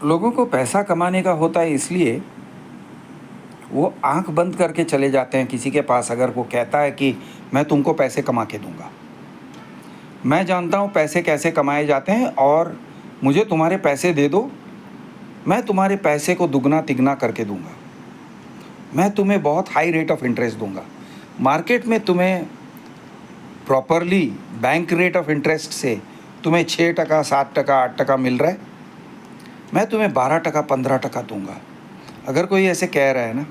लोगों को पैसा कमाने का होता है, इसलिए वो आंख बंद करके चले जाते हैं किसी के पास अगर वो कहता है कि मैं तुमको पैसे कमा के दूंगा। मैं जानता हूँ पैसे कैसे कमाए जाते हैं, और मुझे तुम्हारे पैसे दे दो, मैं तुम्हारे पैसे को दुगना तिगना करके दूंगा। मैं तुम्हें बहुत हाई रेट ऑफ इंटरेस्ट दूंगा। मार्केट में तुम्हें properly bank rate of interest से तुम्हें 6%, 7%, 8% मिल रहा है, मैं तुम्हें 12%, 15% दूंगा। अगर कोई ऐसे कह रहा है ना,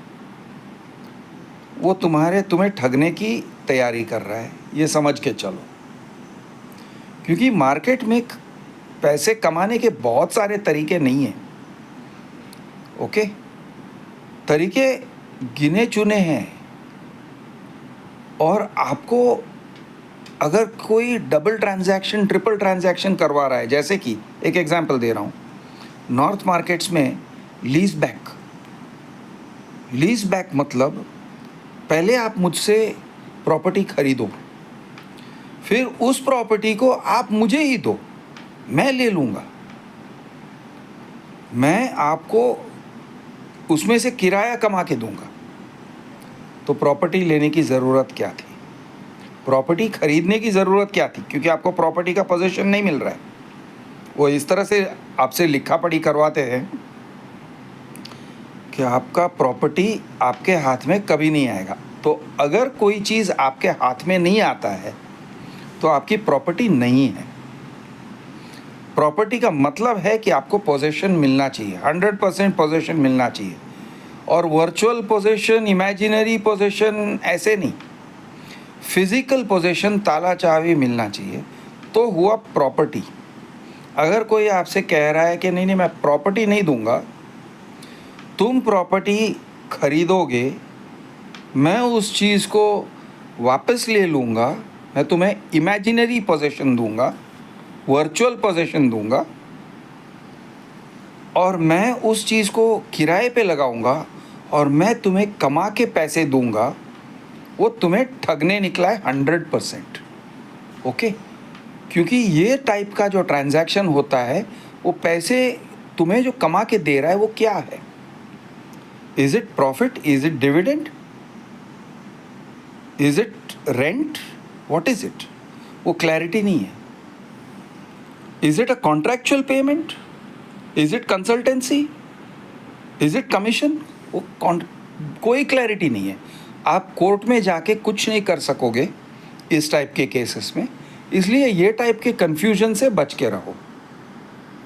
वो तुम्हें ठगने की तैयारी कर रहा है, ये समझ के चलो। क्योंकि मार्केट में पैसे कमाने के बहुत सारे तरीके नहीं हैं। ओके, तरीके गिने चुने हैं। और आपको अगर कोई डबल ट्रांजैक्शन, ट्रिपल ट्रांजैक्शन करवा रहा है, जैसे कि एक एग्जांपल दे रहा हूँ, नॉर्थ मार्केट्स में लीज बैक मतलब पहले आप मुझसे प्रॉपर्टी खरीदो, फिर उस प्रॉपर्टी को आप मुझे ही दो, मैं ले लूँगा। मैं आपको उसमें से किराया कमा के दूंगा। तो प्रॉपर्टी लेने की ज़रूरत क्या थी? प्रॉपर्टी खरीदने की ज़रूरत क्या थी? क्योंकि आपको प्रॉपर्टी का पोजीशन नहीं मिल रहा है। वो इस तरह से आपसे लिखा पढ़ी करवाते हैं कि आपका प्रॉपर्टी आपके हाथ में कभी नहीं आएगा। तो अगर कोई चीज़ आपके हाथ में नहीं आता है तो आपकी प्रॉपर्टी नहीं है। प्रॉपर्टी का मतलब है कि आपको पोजीशन मिलना चाहिए, 100% पोजीशन मिलना चाहिए। और वर्चुअल पोजीशन, इमेजिनरी पोजीशन ऐसे नहीं, फिजिकल पोजीशन, ताला चाबी मिलना चाहिए, तो हुआ प्रॉपर्टी। अगर कोई आपसे कह रहा है कि नहीं मैं प्रॉपर्टी नहीं दूंगा, तुम प्रॉपर्टी खरीदोगे, मैं उस चीज़ को वापस ले लूँगा, मैं तुम्हें इमेजिनरी पोजीशन दूंगा, वर्चुअल पोजीशन दूंगा, और मैं उस चीज़ को किराए पे लगाऊंगा और मैं तुम्हें कमा के पैसे दूंगा, वो तुम्हें ठगने निकला है 100%। ओके, क्योंकि ये टाइप का जो ट्रांजैक्शन होता है, वो पैसे तुम्हें जो कमा के दे रहा है वो क्या है? Is it profit? Is it dividend? Is it rent? What is it? वो क्लैरिटी नहीं है। Is it a contractual payment? Is it consultancy? Is it commission? वो कोई क्लैरिटी नहीं है। आप कोर्ट में जाके कुछ नहीं कर सकोगे इस टाइप के केसेस में। इसलिए ये टाइप के कन्फ्यूजन से बच के रहो।